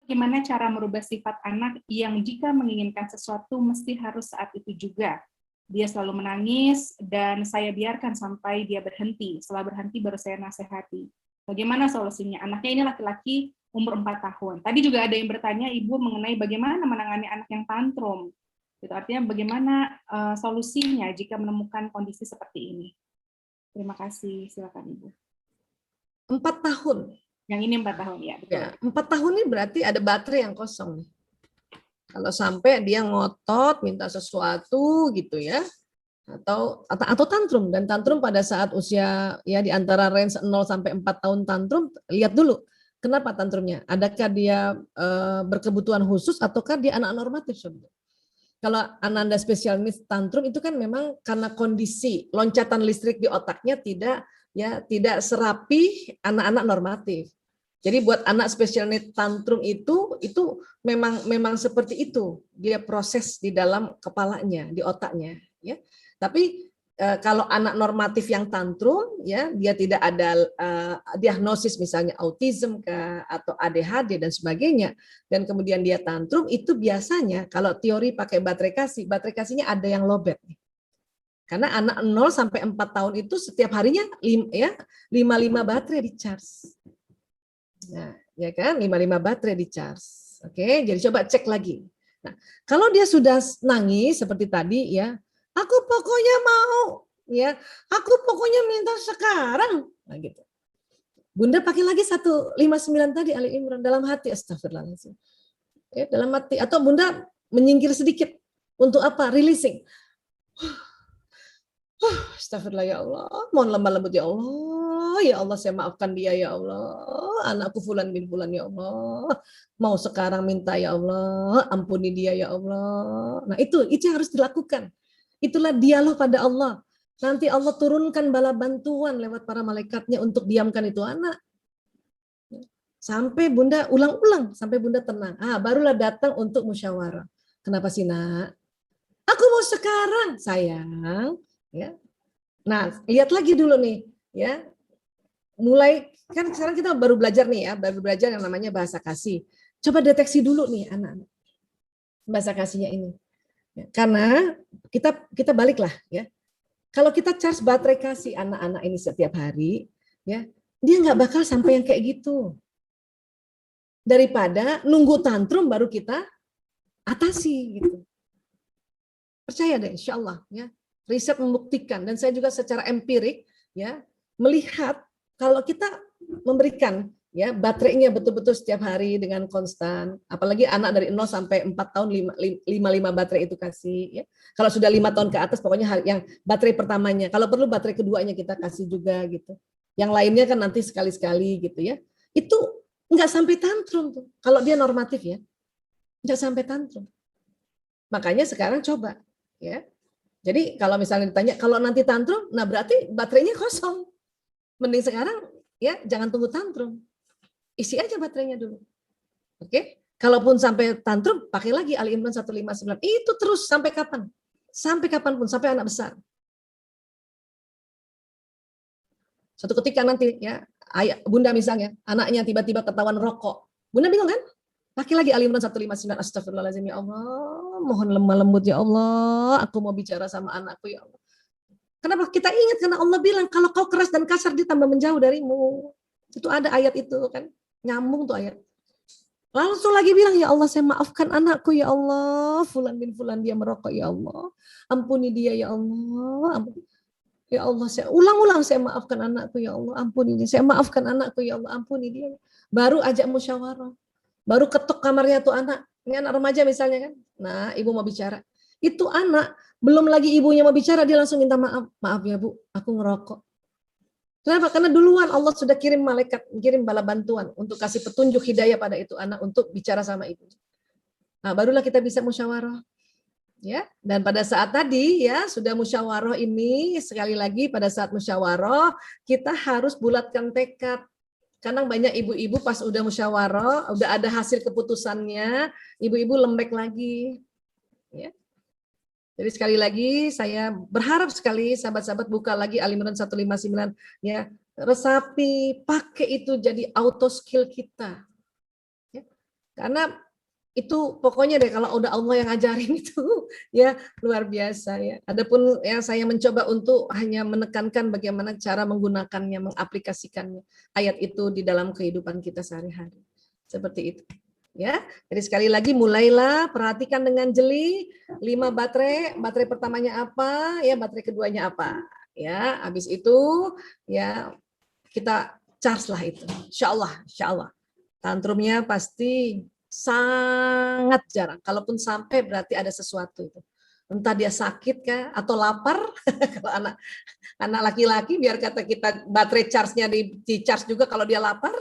bagaimana cara merubah sifat anak yang jika menginginkan sesuatu mesti harus saat itu juga. Dia selalu menangis dan saya biarkan sampai dia berhenti. Setelah berhenti baru saya nasihati. Bagaimana solusinya? Anaknya ini laki-laki umur 4 tahun. Tadi juga ada yang bertanya Ibu mengenai bagaimana menangani anak yang tantrum. Itu artinya bagaimana solusinya jika menemukan kondisi seperti ini. Terima kasih, silakan Ibu. 4 tahun. Yang ini 4 tahun ya, betul. Ya, 4 tahun ini berarti ada baterai yang kosong. Kalau sampai dia ngotot minta sesuatu gitu ya, atau tantrum, dan tantrum pada saat usia ya di antara range 0 sampai 4 tahun tantrum, lihat dulu kenapa tantrumnya. Adakah dia berkebutuhan khusus ataukah dia anak normatif sebenarnya. Kalau Ananda special needs tantrum itu kan memang karena kondisi loncatan listrik di otaknya tidak serapi anak-anak normatif. Jadi buat anak special need tantrum itu memang seperti itu dia proses di dalam kepalanya, di otaknya ya. Tapi kalau anak normatif yang tantrum ya, dia tidak ada diagnosis misalnya autism atau ADHD dan sebagainya, dan kemudian dia tantrum, itu biasanya kalau teori pakai baterai kasihnya ada yang lowbat. Karena anak 0 sampai 4 tahun itu setiap harinya 55 baterai di charge. Nah, ya kan, 55 baterai di charge. Oke, jadi coba cek lagi. Nah, kalau dia sudah nangis seperti tadi ya, aku pokoknya mau, ya, aku pokoknya minta sekarang, nah gitu. Bunda pakai lagi 159 tadi Ali Imran dalam hati, astagfirullahaladzim. Ya, dalam hati, atau Bunda menyingkir sedikit untuk apa? Releasing. Astagfirullah ya Allah, mohon lemah lembut ya Allah saya maafkan dia ya Allah, anakku fulan bin fulan ya Allah, mau sekarang minta ya Allah, ampuni dia ya Allah. Nah itu yang harus dilakukan. Itulah dialog pada Allah. Nanti Allah turunkan bala bantuan lewat para malaikatnya untuk diamkan itu anak. Sampai Bunda ulang-ulang, sampai Bunda tenang. Barulah datang untuk musyawarah. Kenapa sih nak? Aku mau sekarang, sayang. Ya. Nah, lihat lagi dulu nih, ya. Mulai kan sekarang kita baru belajar nih ya, baru belajar yang namanya bahasa kasih. Coba deteksi dulu nih anak-anak bahasa kasihnya ini. Ya, karena kita baliklah ya. Kalau kita charge baterai kasih anak-anak ini setiap hari, ya, dia nggak bakal sampai yang kayak gitu. Daripada nunggu tantrum baru kita atasi gitu. Percaya deh, insya Allah ya. Riset membuktikan, dan saya juga secara empirik ya melihat kalau kita memberikan ya baterainya betul-betul setiap hari dengan konstan, apalagi anak dari 0 sampai 4 tahun 55 baterai itu kasih ya. Kalau sudah 5 tahun ke atas pokoknya yang baterai pertamanya, kalau perlu baterai keduanya kita kasih juga gitu. Yang lainnya kan nanti sekali-sekali gitu ya. Itu enggak sampai tantrum tuh. Kalau dia normatif ya. Enggak sampai tantrum. Makanya sekarang coba ya. Jadi kalau misalnya ditanya, kalau nanti tantrum, nah berarti baterainya kosong. Mending sekarang ya jangan tunggu tantrum. Isi aja baterainya dulu. Oke? Kalaupun sampai tantrum, pakai lagi Ali Imran 159. Itu terus sampai kapan? Sampai kapanpun, sampai anak besar. Suatu ketika nanti ya, Bunda misalnya, anaknya tiba-tiba ketahuan rokok. Bunda bingung kan? Pakai lagi Ali Imran 159. Astagfirullahaladzim ya Allah. Mohon lemah lembut ya Allah. Aku mau bicara sama anakku ya Allah. Kenapa kita ingat? Karena Allah bilang kalau kau keras dan kasar dia tambah menjauh darimu. Itu ada ayat itu kan. Nyambung tuh ayat. Langsung lagi bilang ya Allah saya maafkan anakku ya Allah. Fulan bin fulan dia merokok ya Allah. Ampuni dia ya Allah. Ampuni. Ya Allah saya ulang-ulang saya maafkan anakku ya Allah. Ampuni dia. Saya maafkan anakku ya Allah. Ampuni dia. Baru ajak musyawarah. Baru ketuk kamarnya tuh anak. Ini anak remaja misalnya kan. Nah, ibu mau bicara. Itu anak, belum lagi ibunya mau bicara, dia langsung minta maaf. Maaf ya Bu, aku ngerokok. Kenapa? Karena duluan Allah sudah kirim malaikat, kirim bala bantuan untuk kasih petunjuk hidayah pada itu anak untuk bicara sama ibu. Nah, barulah kita bisa musyawarah. Ya, dan pada saat tadi ya sudah musyawarah ini, sekali lagi pada saat musyawarah kita harus bulatkan tekad. Karena banyak ibu-ibu pas udah musyawarah, udah ada hasil keputusannya, ibu-ibu lembek lagi. Ya. Jadi sekali lagi saya berharap sekali sahabat-sahabat buka lagi Ali Imran 159 ya, resapi, pakai itu jadi auto skill kita. Ya. Karena itu pokoknya deh kalau udah Allah yang ngajarin itu ya luar biasa ya. Adapun yang saya mencoba untuk hanya menekankan bagaimana cara menggunakannya, mengaplikasikannya ayat itu di dalam kehidupan kita sehari-hari. Seperti itu. Ya, jadi sekali lagi mulailah perhatikan dengan jeli 5 baterai pertamanya apa, ya baterai keduanya apa, ya. Habis itu ya kita charge lah itu. Insya Allah. Tantrumnya pasti sangat jarang. Kalaupun sampai berarti ada sesuatu itu. Entah dia sakit kah atau lapar. Kalau anak laki-laki biar kata kita baterai charge-nya di charge juga kalau dia lapar.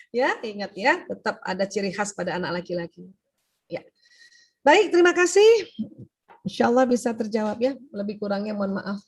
Ya, ingat ya, tetap ada ciri khas pada anak laki-laki. Ya. Baik, terima kasih. Insya Allah bisa terjawab ya. Lebih kurangnya mohon maaf.